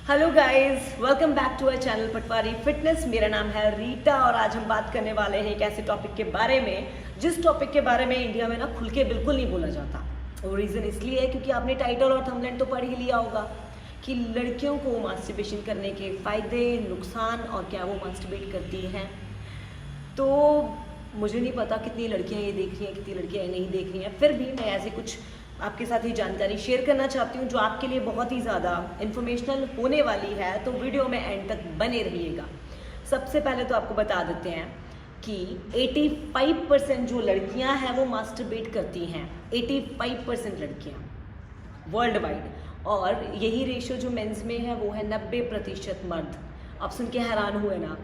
Hello guys, welcome back to our channel Patwari fitness. मेरा नाम है रीटा और आज हम बात करने वाले हैं एक ऐसे टॉपिक के बारे में जिस टॉपिक के बारे में इंडिया में ना खुल के बिल्कुल नहीं बोला जाता। और रीज़न इसलिए है क्योंकि आपने टाइटल और थंबनेल तो पढ़ ही लिया होगा कि लड़कियों को मास्टरबेशन करने के फ़ायदे, नुकसान और क्या वो मास्टरबेट करती हैं। तो मुझे नहीं पता कितनी लड़कियां ये देख रही हैं, कितनी लड़कियां ये नहीं देख रही हैं, फिर भी मैं ऐसे कुछ आपके साथ ही जानकारी शेयर करना चाहती हूँ जो आपके लिए बहुत ही ज़्यादा इन्फॉर्मेशनल होने वाली है। तो वीडियो में एंड तक बने रहिएगा। सबसे पहले तो आपको बता देते हैं कि 85% जो लड़कियां हैं वो मास्टरबेट करती हैं। 85% लड़कियां वर्ल्ड वाइड, और यही रेशियो जो मेंस में है वो है 90% मर्द। आप सुन के हैरान हुए ना,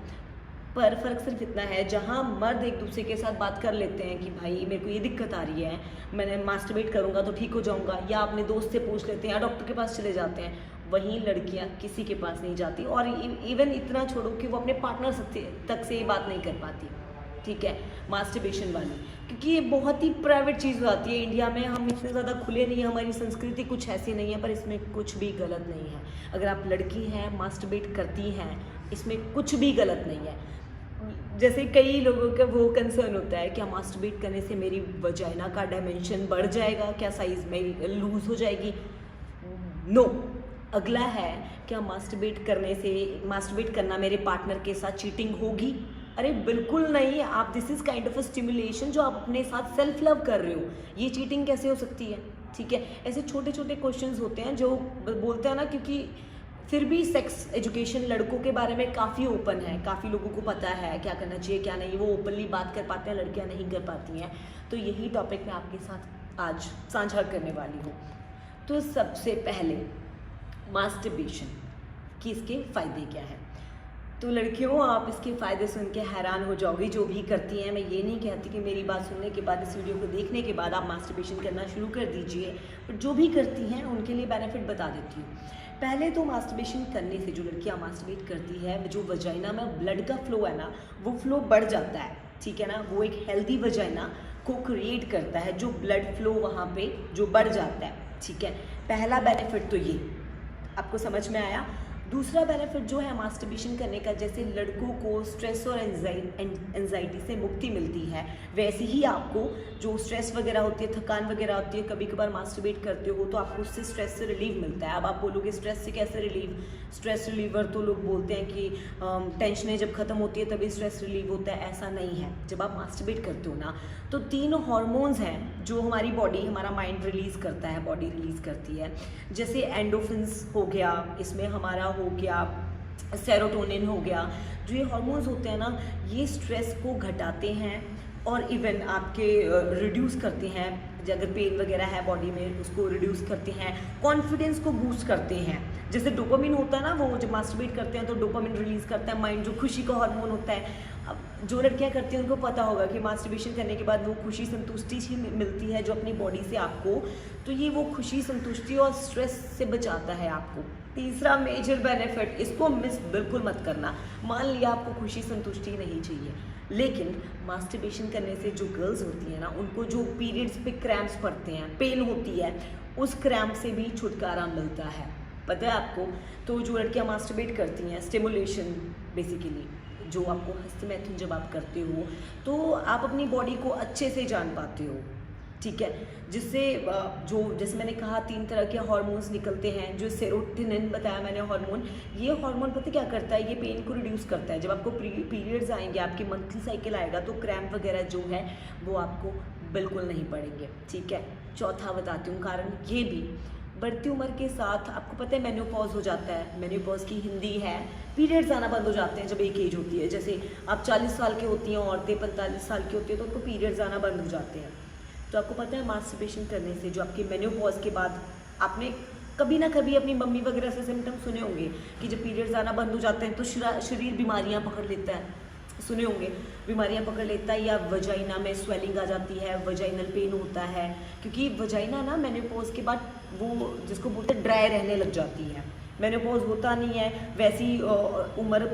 पर फ़र्क सिर्फ इतना है जहाँ मर्द एक दूसरे के साथ बात कर लेते हैं कि भाई मेरे को ये दिक्कत आ रही है, मैंने मास्टरबेट करूँगा तो ठीक हो जाऊँगा, या अपने दोस्त से पूछ लेते हैं या डॉक्टर के पास चले जाते हैं, वहीं लड़कियाँ किसी के पास नहीं जाती। और इवन इतना छोड़ो कि वो अपने पार्टनर तक से ये बात नहीं कर पाती, ठीक है, मास्टरबेशन वाली, क्योंकि ये बहुत ही प्राइवेट चीज़ हो जाती है। इंडिया में हम इतने ज़्यादा खुले नहीं हैं, हमारी संस्कृति कुछ ऐसी नहीं है, पर इसमें कुछ भी गलत नहीं है। अगर आप लड़की हैं, मास्टरबेट करती हैं, इसमें कुछ भी गलत नहीं है। जैसे कई लोगों का वो कंसर्न होता है, क्या मास्टरबेट करने से मेरी वजाइना का डायमेंशन बढ़ जाएगा, क्या साइज़ मेरी लूज़ हो जाएगी? नो। अगला है, क्या मास्टरबेट करना मेरे पार्टनर के साथ चीटिंग होगी? अरे बिल्कुल नहीं। आप this is kind of a stimulation जो आप अपने साथ सेल्फ लव कर रहे हो, ये चीटिंग कैसे हो सकती है? ठीक है, ऐसे छोटे छोटे क्वेश्चंस होते हैं जो बोलते हैं ना, क्योंकि फिर भी सेक्स एजुकेशन लड़कों के बारे में काफ़ी ओपन है, काफ़ी लोगों को पता है क्या करना चाहिए क्या नहीं, वो ओपनली बात कर पाते हैं, लड़कियां नहीं कर पाती हैं। तो यही टॉपिक मैं आपके साथ आज साझा करने वाली हूँ। तो सबसे पहले मास्टरबेशन कि इसके फ़ायदे क्या हैं। तो लड़कियों, आप इसके फ़ायदे सुन के हैरान हो जाओगी, जो भी करती हैं। मैं ये नहीं कहती कि मेरी बात सुनने के बाद, इस वीडियो को देखने के बाद आप मास्टरबेशन करना शुरू कर दीजिए, पर जो भी करती हैं उनके लिए बेनिफिट बता देती हूँ। पहले तो मास्टरबेशन करने से जो लड़कियाँ मास्टरबेट करती है, जो वजाइना में ब्लड का फ्लो है ना, वो फ्लो बढ़ जाता है, ठीक है ना। वो एक हेल्दी वजाइना को क्रिएट करता है, जो ब्लड फ्लो वहाँ पे जो बढ़ जाता है, ठीक है। पहला बेनिफिट तो ये आपको समझ में आया। दूसरा बेनिफिट जो है मास्टरबेशन करने का, जैसे लड़कों को स्ट्रेस और एंजाइटी से मुक्ति मिलती है, वैसे ही आपको जो स्ट्रेस वगैरह होती है, थकान वगैरह होती है, कभी कभार मास्टरबेट करते हो तो आपको उससे स्ट्रेस से रिलीफ मिलता है। अब आप बोलोगे स्ट्रेस से कैसे रिलीव? स्ट्रेस रिलीवर तो लोग बोलते हैं कि टेंशनें जब खत्म होती है तभी स्ट्रेस रिलीव होता है, ऐसा नहीं है। जब आप मास्टरबेट करते हो ना, तो 3 हॉर्मोन्स हैं जो हमारी बॉडी, हमारा माइंड रिलीज़ करता है, बॉडी रिलीज़ करती है। जैसे एंडोफिन्स हो गया, इसमें हमारा हो गया सेरोटोनिन हो गया। जो ये हार्मोन्स होते हैं ना, ये स्ट्रेस को घटाते हैं और इवन आपके रिड्यूस करते हैं। अगर पेन वगैरह है बॉडी में, उसको रिड्यूस करते हैं। कॉन्फिडेंस को बूस्ट करते हैं। जैसे डोपामिन होता है ना, वो जब मास्टरबेट करते हैं तो डोपामिन रिलीज़ करता है माइंड, जो खुशी का हार्मोन होता है। अब जो लड़कियां करती हैं उनको पता होगा कि मास्टरबेशन करने के बाद वो खुशी संतुष्टि ही मिलती है जो अपनी बॉडी से आपको, तो ये वो खुशी संतुष्टि और स्ट्रेस से बचाता है आपको। तीसरा मेजर बेनिफिट, इसको मिस बिल्कुल मत करना। मान लिया आपको खुशी संतुष्टि नहीं चाहिए, लेकिन मास्टरबेशन करने से जो गर्ल्स होती हैं ना, उनको जो पीरियड्स पे क्रैम्प्स पड़ते हैं, पेन होती है, उस क्रैम्प से भी छुटकारा मिलता है। पता है आपको? तो जो लड़कियां मास्टरबेट करती हैं, स्टिमुलेशन बेसिकली जो आपको हस्तमैथुन जब आप करते हो तो आप अपनी बॉडी को अच्छे से जान पाते हो, ठीक है। जिससे जो जैसे मैंने कहा 3 तरह के हार्मोन्स निकलते हैं। जो सेरोटोनिन बताया मैंने हार्मोन, ये हार्मोन पता क्या करता है? ये पेन को रिड्यूस करता है। जब आपको पीरियड्स आएंगे, आपकी मंथली साइकिल आएगा, तो क्रैम्प वगैरह जो है वो आपको बिल्कुल नहीं पड़ेंगे, ठीक है। चौथा बताती हूँ कारण, ये भी बढ़ती उम्र के साथ आपको पता है मेनोपॉज हो जाता है। मेनोपॉज की हिंदी है पीरियड्स आना बंद हो जाते हैं जब एक एज होती है। जैसे आप 40 साल की होती हैं औरतें, 45 साल की होती है, तो उनको पीरियड्स आना बंद हो जाते हैं। तो आपको पता है मास्टरबेशन करने से जो आपके मेनोपॉज के बाद, आपने कभी ना कभी अपनी मम्मी वगैरह से सिम्टम्स सुने होंगे कि जब पीरियड्स आना बंद हो जाते हैं तो शरीर बीमारियाँ पकड़ लेता है। सुने होंगे, बीमारियां पकड़ लेता है, या वजाइना में स्वेलिंग आ जाती है, वजाइनल पेन होता है, क्योंकि वजाइना ना मेनोपॉज के बाद वो जिसको बोलते हैं ड्राई रहने लग जाती है। मेनोपॉज होता नहीं है, वैसी उम्र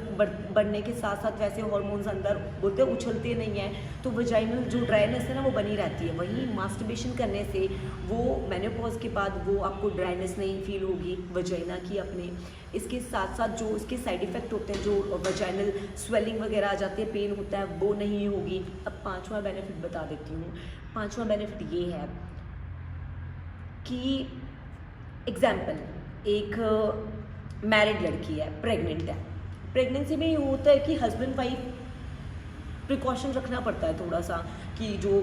बढ़ने के साथ साथ वैसे हार्मोन्स अंदर बोलते उछलते नहीं हैं, तो वजाइनल जो ड्राइनेस है ना वो बनी रहती है। वहीं मास्टरबेशन करने से वो मेनोपॉज के बाद वो आपको ड्राइनेस नहीं फील होगी वजाइना की अपने। इसके साथ साथ जो इसके साइड इफ़ेक्ट होते हैं, जो वजाइनल स्वेलिंग वगैरह आ जाती है, पेन होता है, वो नहीं होगी। अब 5वां बेनिफिट बता देती हूँ। 5वां बेनिफिट ये है कि एग्जाम्पल, एक मैरिड लड़की है, प्रेग्नेंट है। प्रेगनेंसी में ये होता है कि हस्बैंड वाइफ प्रिकॉशन रखना पड़ता है थोड़ा सा, कि जो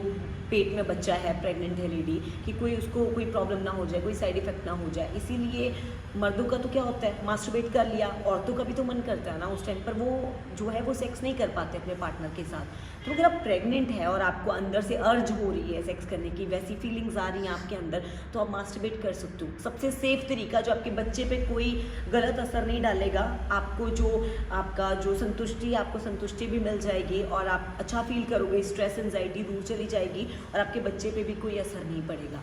पेट में बच्चा है, प्रेग्नेंट है लेडी, कि कोई उसको कोई प्रॉब्लम ना हो जाए, कोई साइड इफेक्ट ना हो जाए। इसीलिए मर्दों का तो क्या होता है, मास्टरबेट कर लिया, औरतों का भी तो मन करता है ना उस टाइम पर, वो जो है वो सेक्स नहीं कर पाते अपने पार्टनर के साथ। तो अगर आप प्रेग्नेंट है और आपको अंदर से अर्ज हो रही है सेक्स करने की, वैसी फीलिंग्स आ रही हैं आपके अंदर, तो आप मास्टरबेट कर सकते हो। सबसे सेफ तरीका, जो आपके बच्चे पे कोई गलत असर नहीं डालेगा, आपको जो आपका जो संतुष्टि है, आपको संतुष्टि भी मिल जाएगी और आप अच्छा फील करोगे, स्ट्रेस एंजाइटी दूर चली जाएगी और आपके बच्चे पे भी कोई असर नहीं पड़ेगा।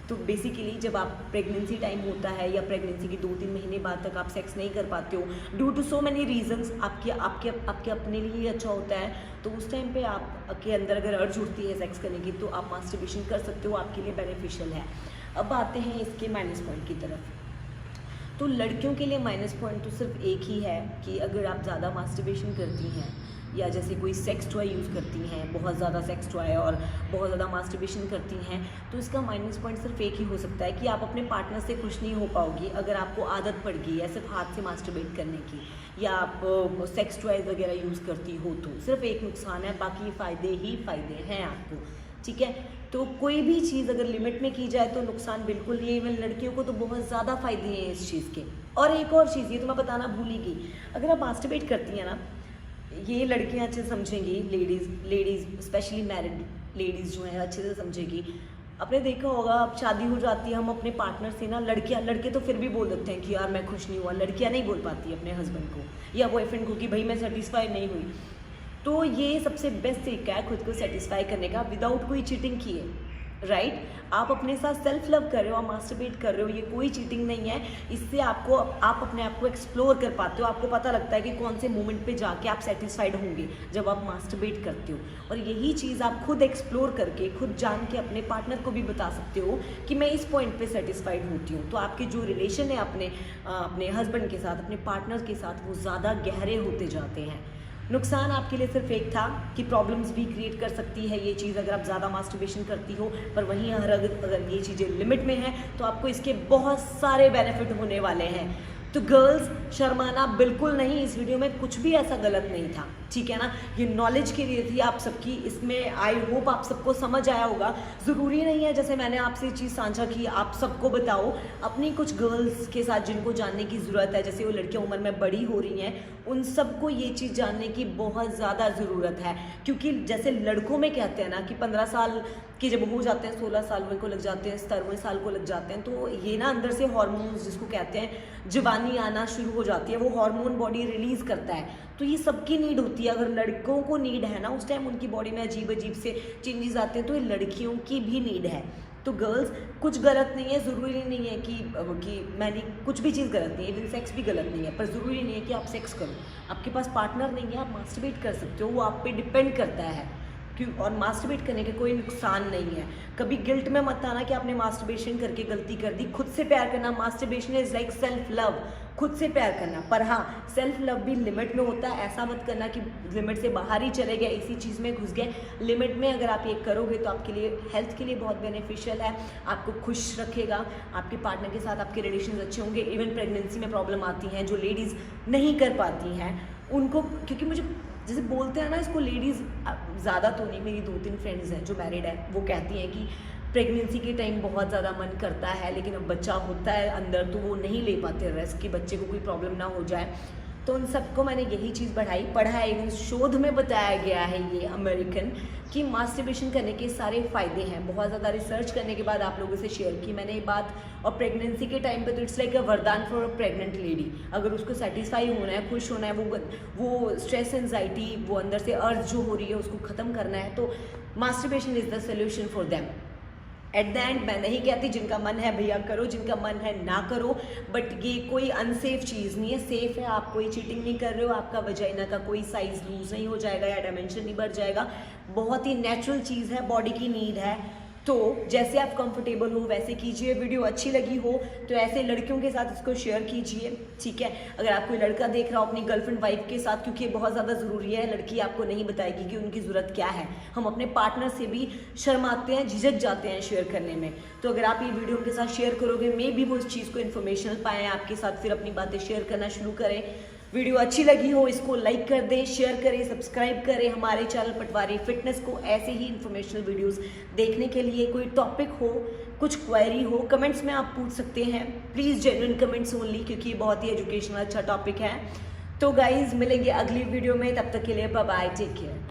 तो बेसिकली जब आप प्रेगनेंसी टाइम होता है या प्रेगनेंसी के 2-3 महीने बाद तक आप सेक्स नहीं कर पाते हो, due to so many reasons, आपके अपने लिए ही अच्छा होता है, तो उस टाइम पे आपके अंदर अगर अर्ज उठती है सेक्स करने की, तो आप मास्टरबेशन कर सकते हो, आपके लिए बेनिफिशियल है। अब आते हैं इसके माइनस पॉइंट की तरफ। तो लड़कियों के लिए माइनस पॉइंट तो सिर्फ एक ही है कि अगर आप ज़्यादा मास्टरबेशन करती हैं या जैसे कोई सेक्स टॉय यूज़ करती हैं, बहुत ज़्यादा सेक्स टॉय और बहुत ज़्यादा मास्टरबेशन करती हैं, तो इसका माइनस पॉइंट सिर्फ एक ही हो सकता है कि आप अपने पार्टनर से खुश नहीं हो पाओगी। अगर आपको आदत पड़ गई है सिर्फ हाथ से मास्टरबेट करने की, या आप सेक्स टॉयज़ वगैरह यूज़ करती हो, तो सिर्फ एक नुकसान है, बाकी फ़ायदे ही फ़ायदे हैं आपको, ठीक है। तो कोई भी चीज़ अगर लिमिट में की जाए तो नुकसान बिल्कुल नहीं है। इवन लड़कियों को तो बहुत ज़्यादा फ़ायदे हैं इस चीज़ के। और एक और चीज़, ये तो मैं बताना भूल ही गई, अगर आप मास्टरबेट करती हैं ना, ये लड़कियां अच्छे से समझेंगी, लेडीज़ स्पेशली मैरिड लेडीज़ जो हैं अच्छे से समझेगी। आपने देखा होगा, अब शादी हो जाती है, हम अपने पार्टनर से ना, लड़के तो फिर भी बोल देते हैं कि यार मैं खुश नहीं हुआ, लड़कियां नहीं बोल पाती अपने हस्बैंड को या बॉयफ्रेंड को कि भाई मैं सेटिस्फाई नहीं हुई। तो ये सबसे बेस्ट तरीका है खुद को सेटिस्फाई करने का विदाउट कोई चीटिंग किए, राइट। आप अपने साथ सेल्फ लव कर रहे हो, आप मास्टरबेट कर रहे हो, ये कोई चीटिंग नहीं है। इससे आप अपने आप को एक्सप्लोर कर पाते हो, आपको पता लगता है कि कौन से मोमेंट पे जाके आप सेटिस्फाइड होंगे जब आप मास्टरबेट करते हो। और यही चीज़ आप खुद एक्सप्लोर करके, खुद जान के अपने पार्टनर को भी बता सकते हो कि मैं इस पॉइंट पे सेटिस्फाइड होती हूँ। तो आपके जो रिलेशन है अपने हस्बैंड के साथ, अपने पार्टनर के साथ, वो ज़्यादा गहरे होते जाते हैं। नुकसान आपके लिए सिर्फ एक था कि प्रॉब्लम्स भी क्रिएट कर सकती है ये चीज़ अगर आप ज़्यादा मास्टरबेशन करती हो, पर वहीं अगर ये चीज़ें लिमिट में हैं तो आपको इसके बहुत सारे बेनिफिट होने वाले हैं। तो गर्ल्स शर्माना बिल्कुल नहीं, इस वीडियो में कुछ भी ऐसा गलत नहीं था, ठीक है ना। ये नॉलेज के लिए थी आप सबकी, इसमें आई होप आप सबको समझ आया होगा। ज़रूरी नहीं है जैसे मैंने आपसे चीज़ साझा की आप सबको बताओ, अपनी कुछ गर्ल्स के साथ जिनको जानने की ज़रूरत है, जैसे वो लड़कियां उम्र में बड़ी हो रही हैं, उन सबको ये चीज़ जानने की बहुत ज़्यादा ज़रूरत है। क्योंकि जैसे लड़कों में कहते हैं ना कि 15 साल के जब हो जाते हैं, 16 साल को लग जाते हैं, 17वें साल को लग जाते हैं, तो ये ना अंदर से हार्मोन्स जिसको कहते हैं जवानी आना शुरू हो जाती है, वो हार्मोन बॉडी रिलीज़ करता है। तो ये सबकी नीड होती है। अगर लड़कों को नीड है ना, उस टाइम उनकी बॉडी में अजीब अजीब से चेंजेस आते हैं, तो ये लड़कियों की भी नीड है। तो गर्ल्स कुछ गलत नहीं है, ज़रूरी नहीं है कि मैंने कुछ भी चीज़ गलत नहीं है, इवन सेक्स भी गलत नहीं है, पर ज़रूरी नहीं है कि आप सेक्स करो। आपके पास पार्टनर नहीं है, आप मास्टरबेट कर सकते हो, वो आप पे डिपेंड करता है क्यों। और मास्टरबेट करने के कोई नुकसान नहीं है। कभी गिल्ट में मत आना कि आपने मास्टरबेशन करके गलती कर दी। खुद से प्यार करना, masturbation is like self love, खुद से प्यार करना। पर हाँ, सेल्फ लव भी लिमिट में होता है। ऐसा मत करना कि लिमिट से बाहर ही चले गए, इसी चीज़ में घुस गए। लिमिट में अगर आप ये करोगे तो आपके लिए हेल्थ के लिए बहुत बेनिफिशियल है, आपको खुश रखेगा, आपके पार्टनर के साथ आपके रिलेशन अच्छे होंगे। इवन प्रेगनेंसी में प्रॉब्लम आती हैं जो लेडीज़ नहीं कर पाती हैं उनको, क्योंकि मुझे जैसे बोलते हैं ना इसको, लेडीज़ ज़्यादा तो नहीं, मेरी 2-3 फ्रेंड्स हैं जो मैरिड है, वो कहती हैं कि प्रेगनेंसी के टाइम बहुत ज़्यादा मन करता है, लेकिन अब बच्चा होता है अंदर तो वो नहीं ले पाते रेस्ट, कि बच्चे को कोई प्रॉब्लम ना हो जाए। तो उन सबको मैंने यही चीज़ पढ़ा है, इवन शोध में बताया गया है ये अमेरिकन, कि मास्टरबेशन करने के सारे फ़ायदे हैं। बहुत ज़्यादा रिसर्च करने के बाद आप लोगों से शेयर की मैंने ये बात। और प्रेगनेंसी के टाइम पे तो इट्स लाइक अ वरदान फॉर अ प्रेग्नेंट लेडी। अगर उसको सेटिस्फाई होना है, खुश होना है, वो स्ट्रेस एंजाइटी, वो अंदर से अर्ज जो हो रही है उसको ख़त्म करना है, तो masturbation is the solution for them. At the end मैं नहीं कहती जिनका मन है भैया करो, जिनका मन है ना करो, बट ये कोई अनसेफ चीज़ नहीं है, सेफ है। आप कोई चीटिंग नहीं कर रहे हो, आपका वजाइना का कोई साइज लूज नहीं हो जाएगा या डायमेंशन नहीं बढ़ जाएगा। बहुत ही नेचुरल चीज़ है, बॉडी की नीड है। तो जैसे आप कंफर्टेबल हो वैसे कीजिए। वीडियो अच्छी लगी हो तो ऐसे लड़कियों के साथ इसको शेयर कीजिए, ठीक है। अगर आप कोई लड़का देख रहा हो अपनी गर्लफ्रेंड वाइफ के साथ, क्योंकि ये बहुत ज़्यादा ज़रूरी है, लड़की आपको नहीं बताएगी कि उनकी ज़रूरत क्या है। हम अपने पार्टनर से भी शर्माते हैं, झिझक जाते हैं शेयर करने में। तो अगर आप ये वीडियो उनके साथ शेयर करोगे, मे भी वो इस चीज़ को इन्फॉर्मेशनल पाएँ, आपके साथ फिर अपनी बातें शेयर करना शुरू करें। वीडियो अच्छी लगी हो इसको लाइक कर दें, शेयर करें, सब्सक्राइब करें हमारे चैनल पटवारी फिटनेस को। ऐसे ही इन्फॉर्मेशनल वीडियोस देखने के लिए कोई टॉपिक हो, कुछ क्वेरी हो, कमेंट्स में आप पूछ सकते हैं। प्लीज़ जेन्युइन कमेंट्स ओनली, क्योंकि ये बहुत ही एजुकेशनल अच्छा टॉपिक है। तो गाइज मिलेंगे अगली वीडियो में, तब तक के लिए बाय बाय, टेक केयर।